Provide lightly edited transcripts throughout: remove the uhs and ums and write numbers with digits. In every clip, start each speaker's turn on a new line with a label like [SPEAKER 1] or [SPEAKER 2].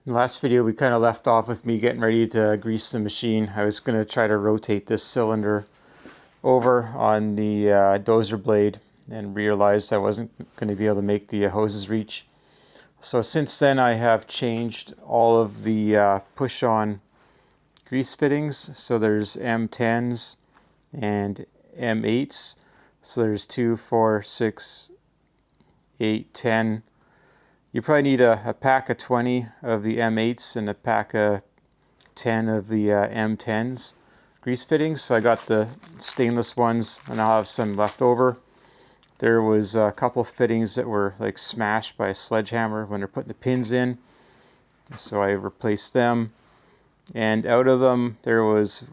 [SPEAKER 1] In the last video we kind of left off with me getting ready to grease the machine. I was going to try to rotate this cylinder over on the dozer blade and realized I wasn't going to be able to make the hoses reach. So since then I have changed all of the push-on grease fittings. So there's M10s and M8s. So there's 2, 4, 6, 8, 10. You probably need a pack of 20 of the M8s and a pack of 10 of the M10s grease fittings. So I got the stainless ones and I'll have some left over. There was a couple of fittings that were like smashed by a sledgehammer when they're putting the pins in. So I replaced them. And out of them there was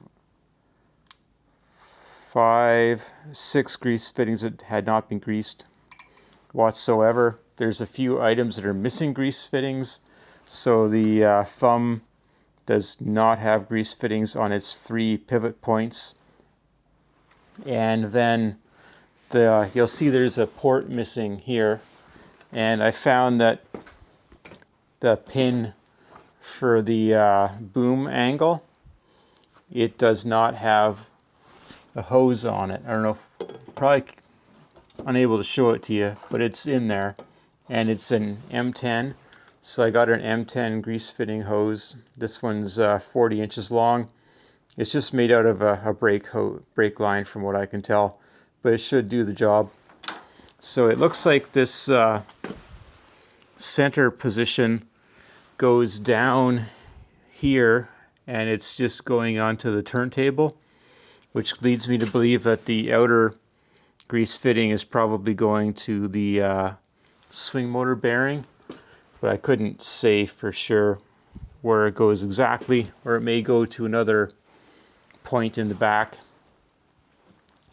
[SPEAKER 1] 5, 6 grease fittings that had not been greased whatsoever. There's a few items that are missing grease fittings. So the thumb does not have grease fittings on its 3 pivot points. And then you'll see there's a port missing here. And I found that the pin for the boom angle, it does not have a hose on it. I don't know, probably unable to show it to you, but it's in there. And it's an M10. So I got an M10 grease fitting hose. This one's 40 inches long. It's just made out of a brake line from what I can tell, but it should do the job. So it looks like this center position goes down here and it's just going onto the turntable, which leads me to believe that the outer grease fitting is probably going to the swing motor bearing, but I couldn't say for sure where it goes exactly, or it may go to another point in the back.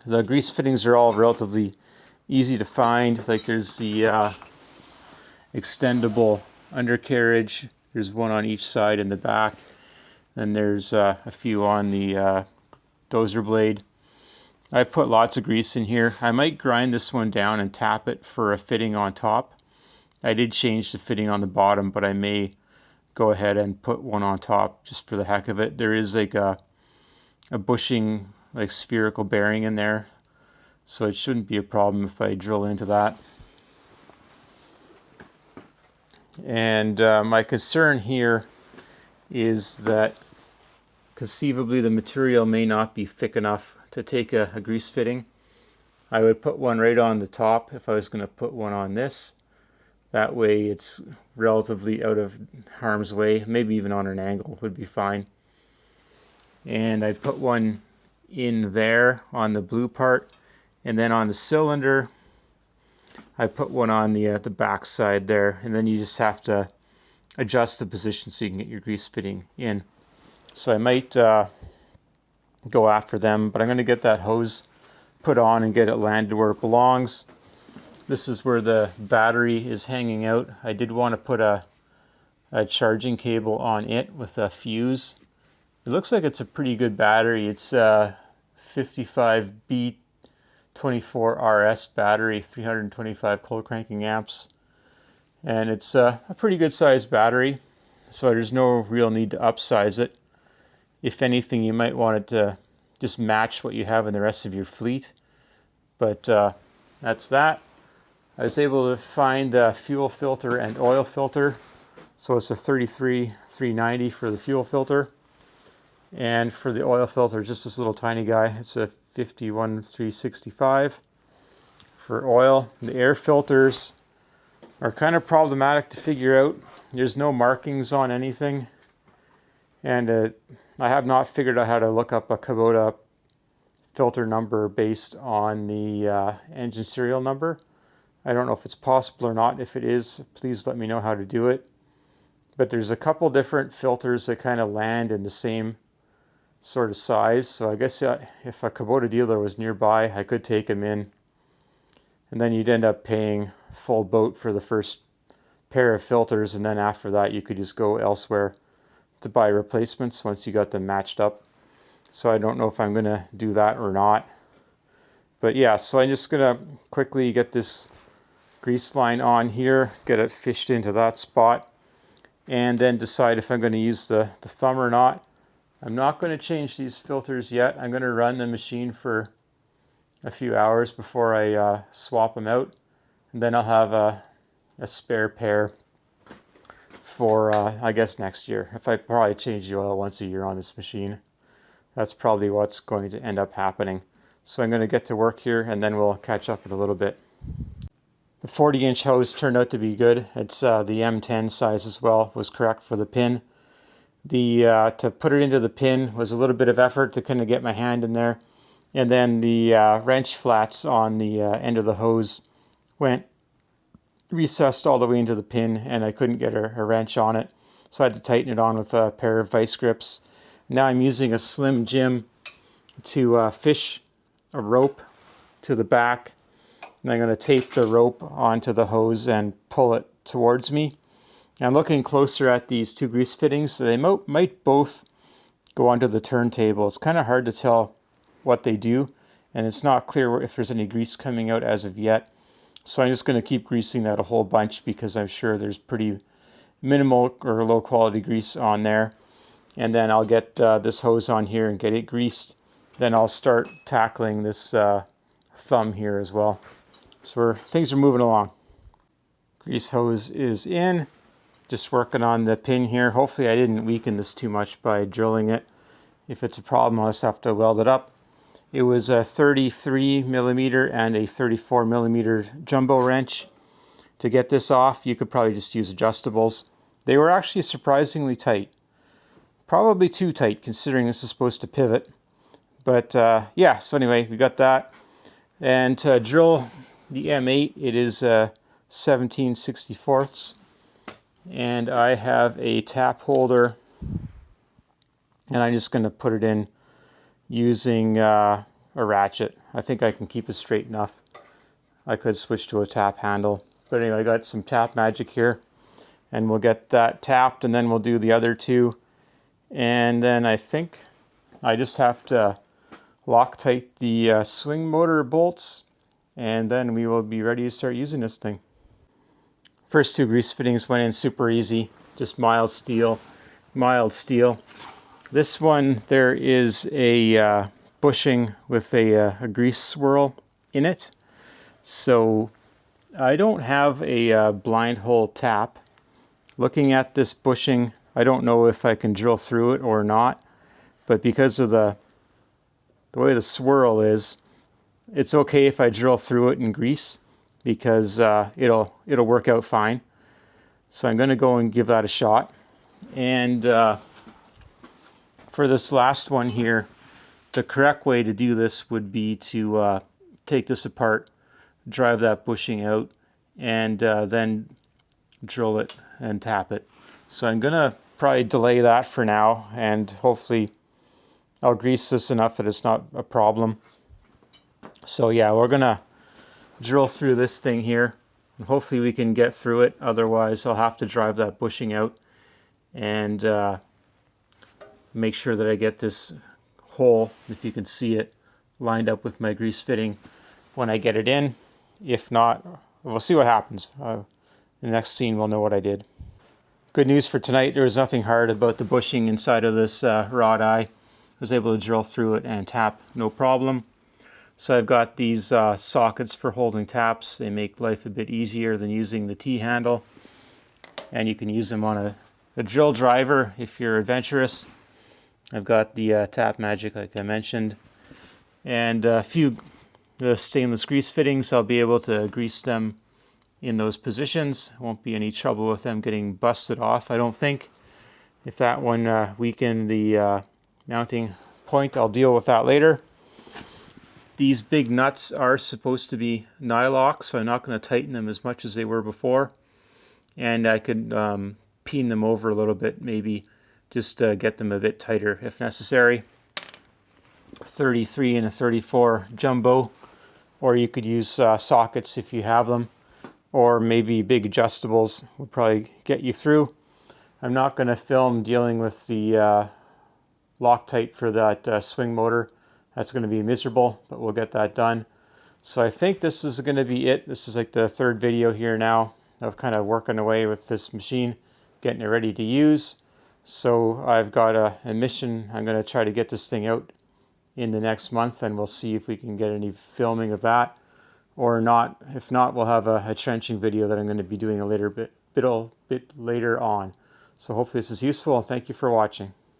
[SPEAKER 1] The grease fittings are all relatively easy to find. Like there's the extendable undercarriage, there's one on each side in the back, and there's a few on the dozer blade. I put lots of grease in here. I might grind this one down and tap it for a fitting on top. I did change the fitting on the bottom, but I may go ahead and put one on top just for the heck of it. There is like a bushing, like spherical bearing in there, so it shouldn't be a problem if I drill into that. And my concern here is that conceivably the material may not be thick enough to take a grease fitting. I would put one right on the top if I was going to put one on this. That way it's relatively out of harm's way. Maybe even on an angle would be fine. And I'd put one in there on the blue part, and then on the cylinder I put one on the back side there, and then you just have to adjust the position so you can get your grease fitting in. So I might go after them, but I'm going to get that hose put on and get it landed where it belongs. This is where the battery is hanging out. I did want to put a charging cable on it with a fuse. It looks like it's a pretty good battery. It's a 55B24RS battery, 325 cold cranking amps. And it's a pretty good sized battery, so there's no real need to upsize it. If anything, you might want it to just match what you have in the rest of your fleet. But that's that. I was able to find the fuel filter and oil filter. So it's a 33-390 for the fuel filter. And for the oil filter, just this little tiny guy. It's a 51-365 for oil. The air filters are kind of problematic to figure out. There's no markings on anything. And I have not figured out how to look up a Kubota filter number based on the engine serial number. I don't know if it's possible or not. If it is, please let me know how to do it. But there's a couple different filters that kind of land in the same sort of size. So I guess if a Kubota dealer was nearby, I could take them in. And then you'd end up paying full boat for the first pair of filters. And then after that, you could just go elsewhere to buy replacements once you got them matched up. So I don't know if I'm going to do that or not. But yeah, so I'm just going to quickly get this grease line on here, get it fished into that spot, and then decide if I'm going to use the thumb or not. I'm not going to change these filters yet. I'm going to run the machine for a few hours before I swap them out, and then I'll have a spare pair for I guess next year. If I probably change the oil once a year on this machine, that's probably what's going to end up happening. So I'm going to get to work here, and then we'll catch up in a little bit. The 40-inch hose turned out to be good. It's the M10 size as well, was correct for the pin. To put it into the pin was a little bit of effort to kind of get my hand in there. And then the wrench flats on the end of the hose went recessed all the way into the pin, and I couldn't get a wrench on it. So I had to tighten it on with a pair of vice grips. Now I'm using a Slim Jim to fish a rope to the back. And I'm going to tape the rope onto the hose and pull it towards me. And I'm looking closer at these two grease fittings. So they might both go onto the turntable. It's kind of hard to tell what they do, and it's not clear if there's any grease coming out as of yet. So I'm just going to keep greasing that a whole bunch because I'm sure there's pretty minimal or low quality grease on there. And then I'll get this hose on here and get it greased. Then I'll start tackling this thumb here as well. So things are moving along. Grease hose is in. Just working on the pin here. Hopefully I didn't weaken this too much by drilling it. If it's a problem, I'll just have to weld it up. It was a 33 millimeter and a 34 millimeter jumbo wrench. To get this off, you could probably just use adjustables. They were actually surprisingly tight. Probably too tight considering this is supposed to pivot. But yeah, so anyway, we got that. And to drill the M8, it is 17/64. And I have a tap holder, and I'm just going to put it in using a ratchet. I think I can keep it straight enough. I could switch to a tap handle. But anyway, I got some tap magic here, and we'll get that tapped, and then we'll do the other two. And then I think I just have to Loctite the swing motor bolts, and then we will be ready to start using this thing. First two grease fittings went in super easy, just mild steel. This one, there is a bushing with a grease swirl in it. So I don't have a blind hole tap. Looking at this bushing, I don't know if I can drill through it or not, but because of the way the swirl is, it's okay if I drill through it in grease because it'll work out fine. So I'm going to go and give that a shot. And for this last one here, the correct way to do this would be to take this apart, drive that bushing out, and then drill it and tap it. So I'm going to probably delay that for now, and hopefully I'll grease this enough that it's not a problem. So yeah, we're going to drill through this thing here, and hopefully we can get through it. Otherwise, I'll have to drive that bushing out and make sure that I get this hole, if you can see it, lined up with my grease fitting when I get it in. If not, we'll see what happens. The next scene we'll know what I did. Good news for tonight, there was nothing hard about the bushing inside of this rod eye. I was able to drill through it and tap no problem. So I've got these sockets for holding taps. They make life a bit easier than using the T-handle. And you can use them on a drill driver if you're adventurous. I've got the Tap Magic like I mentioned. And a few stainless grease fittings. I'll be able to grease them in those positions. Won't be any trouble with them getting busted off, I don't think. If that one weakened the mounting point, I'll deal with that later. These big nuts are supposed to be nylock, so I'm not going to tighten them as much as they were before. And I could peen them over a little bit, maybe just get them a bit tighter if necessary. 33 and a 34 jumbo, or you could use sockets if you have them, or maybe big adjustables will probably get you through. I'm not going to film dealing with the Loctite for that swing motor. That's going to be miserable, but we'll get that done. So I think this is going to be it. This is like the third video here now of kind of working away with this machine. getting it ready to use. So I've got a mission. I'm going to try to get this thing out in the next month, and we'll see if we can get any filming of that or not. If not, we'll have a trenching video that I'm going to be doing a bit later on. So hopefully this is useful, and thank you for watching.